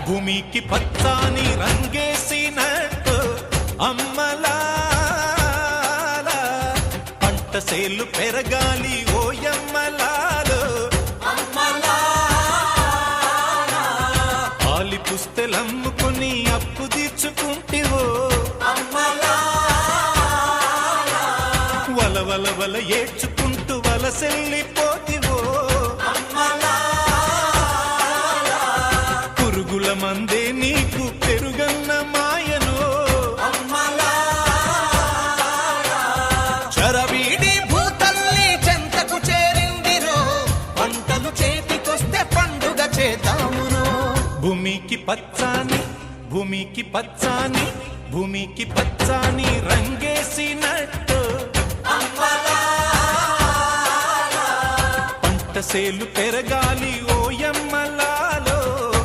భూమికి పచ్చాని రంగేసినట్టు అమ్మలాల పంట సేలు పెరగాలి ఓయమ్మలాలు ఆలి పుస్తెలమ్ముకుని అప్పు తీర్చుకుంటివో వల వల వల ఏడ్చుకుంటూ వలసెల్లిపోతివో పురుగుల మందే నీకు పెరుగన్న మాయను చరవీడి భూతల్లి చెంతకు చేరిందిరో పంటలు చేతికొస్తే పండుగ చేద్దామును భూమికి పచ్చాని భూమికి పచ్చాని భూమికి పచ్చాని రంగేసినట్టు పంట సేలు పెరగాలి ఓ